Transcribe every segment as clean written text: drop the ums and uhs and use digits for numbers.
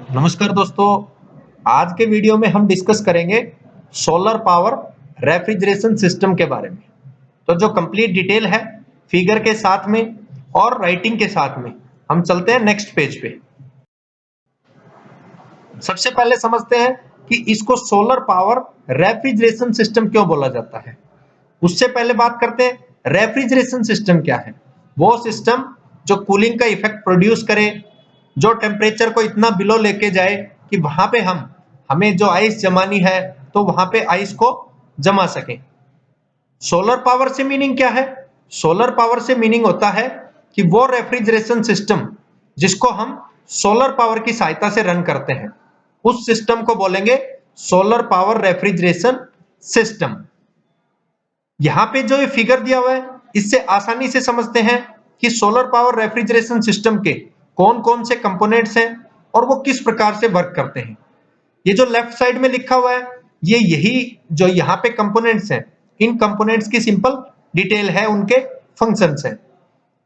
नमस्कार दोस्तों। आज के वीडियो में हम डिस्कस करेंगे सोलर पावर रेफ्रिजरेशन सिस्टम के बारे में। तो जो कंप्लीट डिटेल है फिगर के साथ में और राइटिंग के साथ में, हम चलते हैं नेक्स्ट पेज पे। सबसे पहले समझते हैं कि इसको सोलर पावर रेफ्रिजरेशन सिस्टम क्यों बोला जाता है। उससे पहले बात करते हैं रेफ्रिजरेशन सिस्टम क्या है। वो सिस्टम जो कूलिंग का इफेक्ट प्रोड्यूस करे, जो टेम्परेचर को इतना बिलो लेके जाए कि वहां पे हमें जो आइस जमानी है तो वहां पे आइस को जमा सके। सोलर पावर से मीनिंग क्या है? सोलर पावर से मीनिंग होता है कि वो रेफ्रिजरेशन सिस्टम जिसको हम सोलर पावर की सहायता से रन करते हैं, उस सिस्टम को बोलेंगे सोलर पावर रेफ्रिजरेशन सिस्टम। यहां पे जो ये फिगर दिया हुआ है, इससे आसानी से समझते हैं कि सोलर पावर रेफ्रिजरेशन सिस्टम के कौन कौन से कंपोनेंट्स हैं और वो किस प्रकार से वर्क करते हैं। ये जो लेफ्ट साइड में लिखा हुआ है, ये यही जो यहाँ पे कंपोनेंट्स हैं, इन कंपोनेंट्स की सिंपल डिटेल है, उनके फंक्शंस हैं।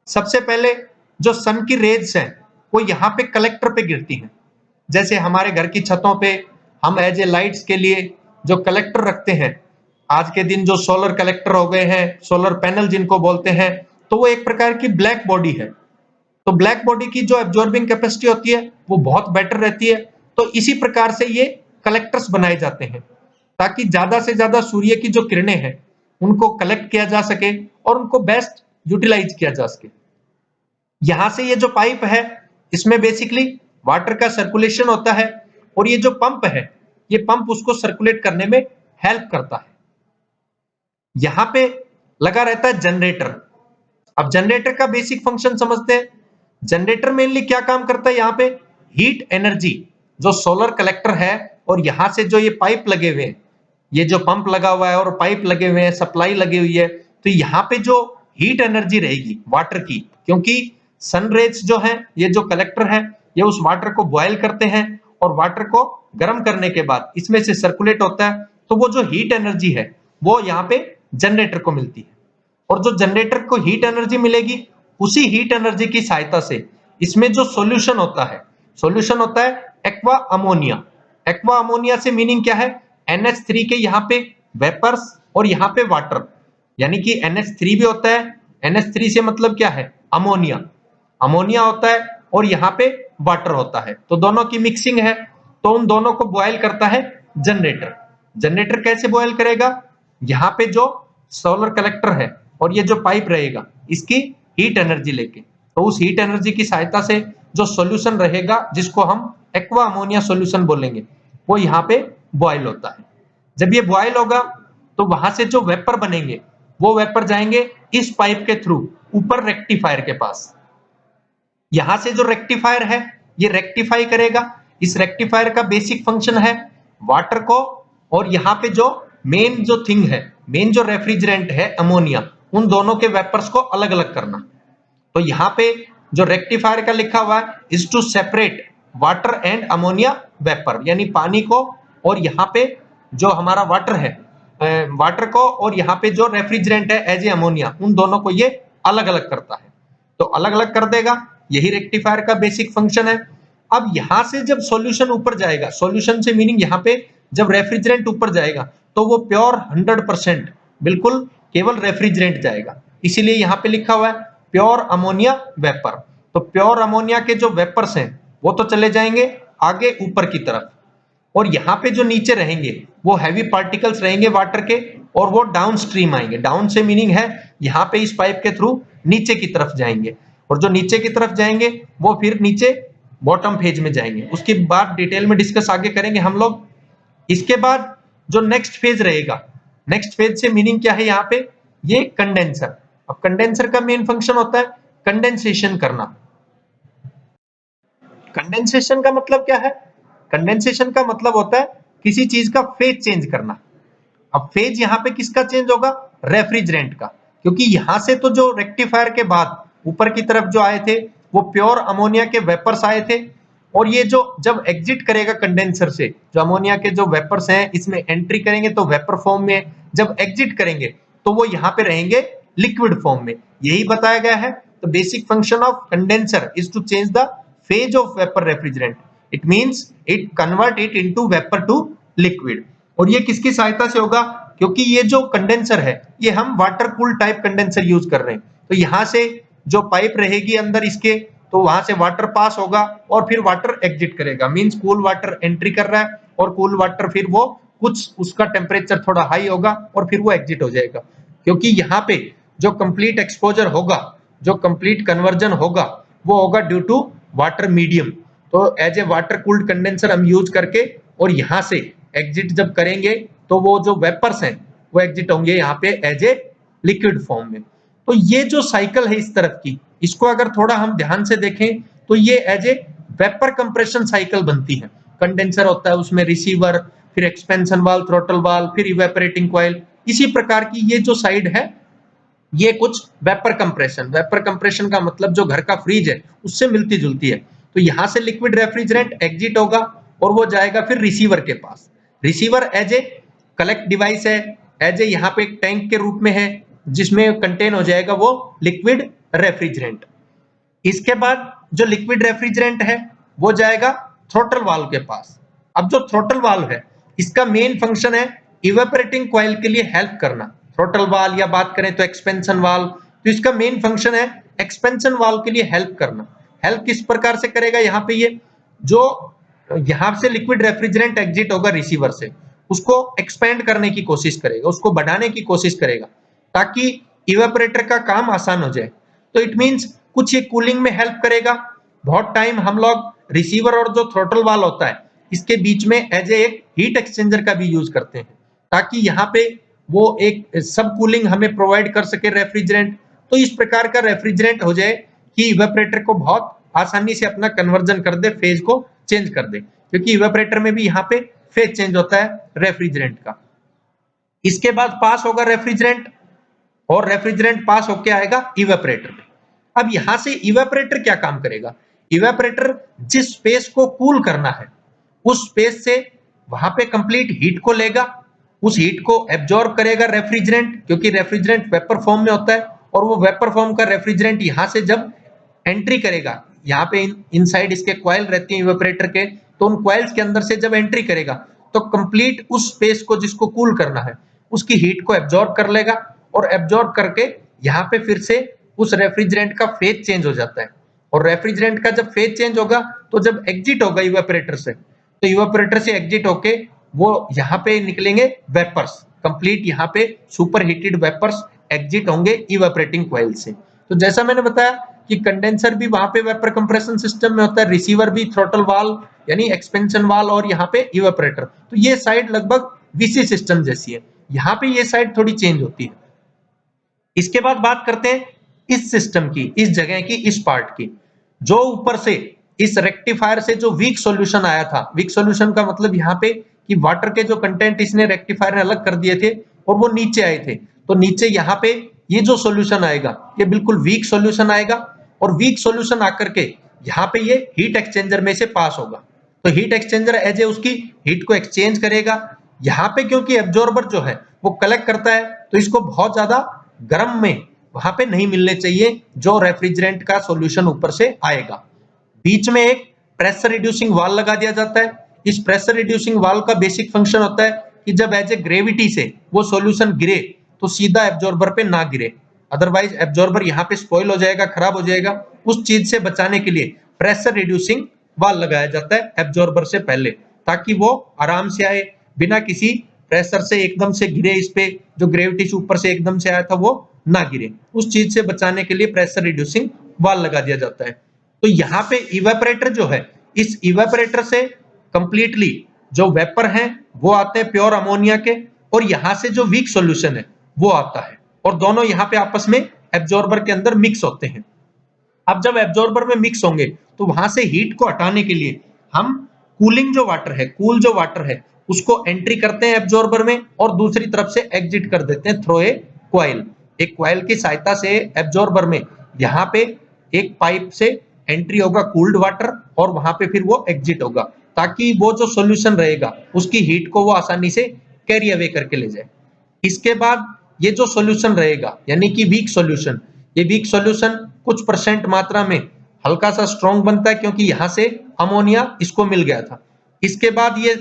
सबसे पहले जो सन की रेज हैं वो यहाँ पे कलेक्टर पे गिरती हैं। जैसे हमारे घर की छतों पे हम एज ए लाइट्स के लिए जो कलेक्टर रखते हैं, आज के दिन जो सोलर कलेक्टर हो गए हैं, सोलर पैनल जिनको बोलते हैं, तो वो एक प्रकार की ब्लैक बॉडी है। तो ब्लैक बॉडी की जो एब्जॉर्बिंग कैपेसिटी होती है वो बहुत बेटर रहती है। तो इसी प्रकार से ये कलेक्टर्स बनाए जाते हैं ताकि ज्यादा से ज्यादा सूर्य की जो किरणें हैं उनको कलेक्ट किया जा सके और उनको बेस्ट यूटिलाइज किया जा सके। यहां से ये जो पाइप है, इसमें बेसिकली वाटर का सर्कुलेशन होता है और ये जो पंप है, ये पंप उसको सर्कुलेट करने में हेल्प करता है। यहां पे लगा रहता है जनरेटर। अब जनरेटर का बेसिक फंक्शन समझते हैं। जनरेटर मेनली क्या काम करता है? यहाँ पे हीट एनर्जी, जो सोलर कलेक्टर है और यहां से जो ये पाइप लगे हुए हैं, ये जो पंप लगा हुआ है और पाइप लगे हुए हैं, सप्लाई लगी हुई है, तो यहाँ पे जो हीट एनर्जी रहेगी वाटर की, क्योंकि सन रेज जो है, ये जो कलेक्टर है, ये उस वाटर को बॉयल करते हैं और वाटर को गर्म करने के बाद इसमें से सर्कुलेट होता है। तो वो जो हीट एनर्जी है वो यहाँ पे जनरेटर को मिलती है और जो जनरेटर को हीट एनर्जी मिलेगी, उसी हीट एनर्जी की सहायता से इसमें जो सॉल्यूशन होता है, सॉल्यूशन होता है एक्वा अमोनिया। एक्वा अमोनिया से मीनिंग क्या है? NH3 के यहाँ पे वेपर्स और यहाँ पे वाटर, यानी कि NH3 भी होता है। NH3 से मतलब क्या है? अमोनिया। अमोनिया होता है और यहाँ पे वाटर होता है, तो दोनों की मिक्सिंग है। तो उन दोनों को बॉयल करता है जनरेटर। जनरेटर कैसे बॉयल करेगा? यहाँ पे जो सोलर कलेक्टर है और ये जो पाइप रहेगा, इसकी हीट एनर्जी लेके, तो उस हीट एनर्जी की सहायता से जो सॉल्यूशन रहेगा, जिसको हम एक्वा अमोनिया सॉल्यूशन बोलेंगे, वो यहाँ पे बॉयल होता है। जब ये बॉयल होगा तो वहां से जो वेपर बनेंगे, वो वेपर जाएंगे इस पाइप के थ्रू ऊपर रेक्टिफायर के पास। यहां से जो रेक्टिफायर है, ये रेक्टिफाई करेगा। इस रेक्टिफायर का बेसिक फंक्शन है वाटर को और यहाँ पे जो मेन जो थिंग है, मेन जो रेफ्रिजरेंट है अमोनिया, उन दोनों के वेपर्स को अलग अलग करना। तो यहाँ पे जो रेक्टिफायर का लिखा हुआ है, is to separate water and ammonia vapour, यानी पानी को और यहाँ पे जो हमारा वाटर है, वाटर को और यहाँ पे जो रेफ्रिजरेंट है एज ए अमोनिया, उन दोनों को ये अलग अलग करता है। तो अलग अलग कर देगा, यही रेक्टिफायर का बेसिक फंक्शन है। अब यहां से जब सॉल्यूशन ऊपर जाएगा, सॉल्यूशन से मीनिंग यहाँ पे जब रेफ्रिजरेंट ऊपर जाएगा तो वो प्योर 100% बिल्कुल केवल रेफ्रिजरेंट जाएगा, इसीलिए यहाँ पे लिखा हुआ है प्योर अमोनिया वेपर। तो प्योर अमोनिया के जो वेपर्स हैं वो तो चले जाएंगे आगे ऊपर की तरफ, और यहाँ पे जो नीचे रहेंगे वो हैवी पार्टिकल्स रहेंगे वाटर के, और वो डाउन स्ट्रीम आएंगे। डाउन से मीनिंग है यहाँ पे इस पाइप के थ्रू नीचे की तरफ जाएंगे, और जो नीचे की तरफ जाएंगे वो फिर नीचे बॉटम फेज में जाएंगे। उसके बाद डिटेल में डिस्कस आगे करेंगे हम लोग। इसके बाद जो नेक्स्ट फेज रहेगा, नेक्स्ट फेज से मीनिंग क्या है यहाँ पे? ये कंडेंसर। अब कंडेंसर का मेन फंक्शन होता है कंडेंसेशन करना। कंडेंसेशन का मतलब क्या है? कंडेंसेशन का मतलब होता है किसी चीज का फेज चेंज करना। अब फेज यहाँ पे किसका चेंज होगा? रेफ्रिजरेंट का, क्योंकि यहां से तो जो रेक्टिफायर के बाद ऊपर की तरफ जो आए थे वो प्योर अमोनिया के वेपर्स आए थे, और ये जो जब एग्जिट करेगा कंडेंसर से, जो अमोनिया के जो वेपर्स हैं इसमें एंट्री करेंगे तो वेपर फॉर्म में, जब एग्जिट करेंगे तो वो यहाँ पे रहेंगे लिक्विड फॉर्म में, यही बताया गया है। तो basic function of condenser is to change the phase of vapour refrigerant. It means it convert it into vapour to liquid. और ये किसकी सहायता से होगा, क्योंकि ये जो कंडेंसर है ये हम water cool type condenser use कर रहे हैं, तो यहां से जो पाइप रहेगी अंदर इसके, तो वहां से वाटर पास होगा और फिर वाटर एग्जिट करेगा, मींस कूल वाटर एंट्री कर रहा है और कूल वाटर फिर वो कुछ उसका टेम्परेचर थोड़ा हाई होगा और फिर वो एग्जिट हो जाएगा। क्योंकि यहाँ पे जो कंप्लीट एक्सपोजर होगा, जो कंप्लीट कन्वर्जन होगा, वो होगा ड्यू टू वाटर मीडियम। तो as a water cooled condenser हम यूज करके और यहाँ से एग्जिट जब करेंगे तो वो जो वेपर्स हैं वो एग्जिट होंगे यहाँ पे एज ए लिक्विड फॉर्म में। तो ये जो साइकिल है इस तरफ की, इसको अगर थोड़ा हम ध्यान से देखें तो ये as a vapour compression cycle बनती है। कंडेंसर होता है, उसमें रिसीवर, फिर एक्सपेंशन वाल्व, थ्रॉटल वाल्व, फिर इवेपोरेटिंग कॉइल, इसी प्रकार की ये जो साइड है ये कुछ वेपर कंप्रेशन का मतलब जो घर का फ्रिज है उससे मिलती जुलती है। तो यहां से लिक्विड रेफ्रिजरेंट एग्जिट होगा और वो जाएगा फिर रिसीवर के पास। Receiver as a collect device है, एज ए यहाँ पे एक टैंक के रूप में है जिसमें कंटेन हो जाएगा वो लिक्विड रेफ्रिजरेंट। इसके बाद जो लिक्विड रेफ्रिजरेंट है वो जाएगा थ्रॉटल वाल्व के पास। अब जो थ्रॉटल वाल्व है इसका मेन फंक्शन है इवेपोरेटिंग कॉइल के लिए हेल्प करना। थ्रॉटल वाल्व या बात करें तो एक्सपेंशन वाल्व, तो इसका मेन फंक्शन है एक्सपेंशन वाल्व के लिए हेल्प करना। हेल्प किस प्रकार से करेगा, यहाँ पे ये जो यहां से लिक्विड रेफ्रिजरेंट एग्जिट होगा रिसीवर से, उसको एक्सपेंड करने की कोशिश करेगा, उसको बढ़ाने की कोशिश करेगा ताकि इवेपोरेटर का काम आसान हो जाए। तो इट मींस कुछ ये कूलिंग में हेल्प करेगा। बहुत टाइम हम लोग रिसीवर और जो थ्रॉटल वाल्व होता है इसके बीच में एज ए एक हीट एक्सचेंजर का भी यूज करते हैं ताकि यहाँ पे वो एक सब कूलिंग हमें प्रोवाइड कर सके रेफ्रिजरेंट। तो इस प्रकार का रेफ्रिजरेंट हो जाए कि इवेपोरेटर को बहुत आसानी से अपना कन्वर्जन कर दे, फेज को चेंज कर दे, क्योंकि इवेपोरेटर में भी यहाँ पे फेज चेंज होता है रेफ्रिजरेंट का। इसके बाद पास होगा रेफ्रिजरेंट और रेफ्रिजरेंट पास होके आएगा इवेपोरेटर में। अब यहां से इवेपोरेटर क्या काम करेगा, इवेपोरेटर जिस स्पेस को कूल करना है उस स्पेस से वहां पे कंप्लीट हीट को लेगा, उस हीट को एब्जॉर्ब करेगा रेफ्रिजरेंट, क्योंकि रेफ्रिजरेंट वेपर फॉर्म में होता है और वो वेपर फॉर्म का रेफ्रिजरेंट यहां से जब एंट्री करेगा, यहाँ पे इनसाइड इसके कॉइल रहती है इवेपोरेटर के, तो उन कॉइल्स के अंदर से जब एंट्री करेगा तो कंप्लीट उस स्पेस को जिसको कूल करना है उसकी हीट को एब्जॉर्ब कर लेगा और एब्जॉर्ब करके यहाँ पे फिर से उस रेफ्रिजरेंट का फेज चेंज हो जाता है। और रेफ्रिजरेंट का जब फेज चेंज होगा तो जब एग्जिट होगा इवेपोरेटर से, तो इवेपोरेटर से एग्जिट होके वो यहाँ पे निकलेंगे वेपर्स, कंप्लीट यहाँ पे सुपर हीटेड वेपर्स एग्जिट होंगे इवेपोरेटिंग कॉइल से। तो जैसा मैंने बताया कि कंडेंसर भी वहां पे वेपर कंप्रेशन सिस्टम में होता है, रिसीवर भी थ्रॉटल वाल्व यानी एक्सपेंशन वाल्व और यहाँ पे इवेपोरेटर। तो ये साइड लगभग वीसी सिस्टम जैसी है, यहाँ पे ये साइड थोड़ी चेंज होती है। इसके बाद बात करते हैं इस सिस्टम की, इस जगह की, इस पार्ट की, जो ऊपर से इस रेक्टिफायर से जो वीक सॉल्यूशन आया था। वीक सॉल्यूशन का मतलब यहाँ पे कि वाटर के जो कंटेंट इसने रेक्टिफायर ने अलग कर दिए थे और वो नीचे आए थे, तो नीचे यहाँ पे ये जो सॉल्यूशन आएगा ये बिल्कुल वीक सॉल्यूशन आएगा और वीक सॉल्यूशन आकर के यहाँ पे ये हीट एक्सचेंजर में से पास होगा। तो हीट एक्सचेंजर एज ए उसकी हीट को एक्सचेंज करेगा। यहाँ पे क्योंकि एब्जॉर्बर जो है वो कलेक्ट करता है तो इसको बहुत ज्यादा गर्म में वहां पे नहीं मिलने चाहिए जो रेफ्रिजरेंट का सॉल्यूशन ऊपर से आएगा। बीच में एक प्रेशर रिड्यूसिंग वाल लगा दिया जाता है। इस प्रेशर रिड्यूसिंग वाल का बेसिक फंक्शन होता है कि जब एज ए ग्रेविटी से वो सॉल्यूशन गिरे तो सीधा एब्जॉर्बर पे ना गिरे, अदरवाइज एब्जॉर्बर यहाँ पे स्पॉइल हो जाएगा, खराब हो जाएगा। उस चीज से बचाने के लिए प्रेशर रिड्यूसिंग वाल लगाया जाता है एब्जॉर्बर से पहले, ताकि वो आराम से आए, बिना किसी प्रेशर से एकदम से गिरे, इस पे जो ग्रेविटी से ऊपर से एकदम से आया था वो ना गिरे। उस चीज से बचाने के लिए प्रेशर रिड्यूसिंग वाल लगा दिया जाता है। तो यहाँ पे इवेपोरेटर जो है, इस इवेपोरेटर से कंप्लीटली जो वेपर हैं वो आते हैं प्योर अमोनिया के, और यहाँ से जो वीक सॉल्यूशन है वो आता है, और दोनों यहाँ पे आपस में एब्जॉर्बर के अंदर मिक्स होते हैं। अब जब एब्जॉर्बर में मिक्स होंगे तो वहां से हीट को हटाने के लिए हम कूलिंग जो वाटर है, कूल जो वाटर है उसको एंट्री करते हैं एब्जॉर्बर में और दूसरी तरफ से एग्जिट कर देते हैं थ्रू ए कॉइल। एक कॉइल की सहायता से एब्जॉर्बर में यहाँ पे एक पाइप से एंट्री होगा कूल्ड वाटर और वहां पे फिर वो एग्जिट होगा, ताकि वो जो सॉल्यूशन रहेगा उसकी हीट को वो आसानी से कैरी अवे करके ले जाए। इसके बाद ये जो सॉल्यूशन रहेगा यानी कि वीक सॉल्यूशन, ये वीक सॉल्यूशन कुछ परसेंट मात्रा में हल्का सा स्ट्रॉन्ग बनता है क्योंकि यहां से अमोनिया इसको मिल गया था। इसके बाद ये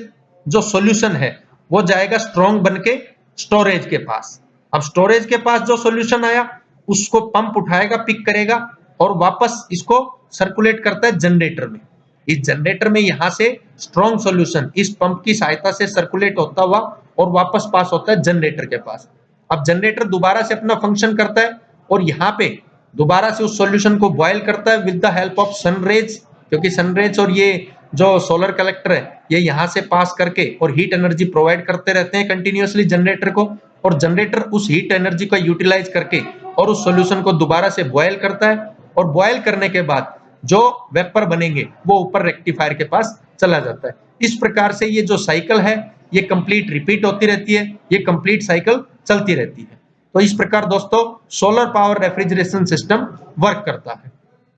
जो सॉल्यूशन है वो जाएगा स्ट्रॉन्ग बन के स्टोरेज के पास। अब स्टोरेज के पास जो सॉल्यूशन आया उसको पंप उठाएगा, पिक करेगा और वापस इसको सर्कुलेट करता है जनरेटर में। इस जनरेटर में यहां से स्ट्रॉन्ग सॉल्यूशन इस पंप की सहायता से सर्कुलेट होता हुआ और वापस पास होता है जनरेटर के पास। अब जनरेटर दोबारा से अपना फंक्शन करता है और यहाँ पे दोबारा से उस सॉल्यूशन को बॉयल करता है with the help of sun rays, क्योंकि सनरेज और ये जो सोलर कलेक्टर है ये यहाँ से पास करके और हीट एनर्जी प्रोवाइड करते रहते हैं कंटिन्यूअसली जनरेटर को, और जनरेटर उस हीट एनर्जी को यूटिलाइज करके और उस सॉल्यूशन को दोबारा से बॉयल करता है, और बॉयल करने के बाद जो वेपर बनेंगे वो ऊपर रेक्टिफायर के पास चला जाता है। इस प्रकार से ये जो साइकिल है ये कंप्लीट रिपीट होती रहती है, ये कंप्लीट साइकिल चलती रहती है। तो इस प्रकार दोस्तों solar power refrigeration system work करता है।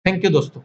थैंक यू दोस्तों।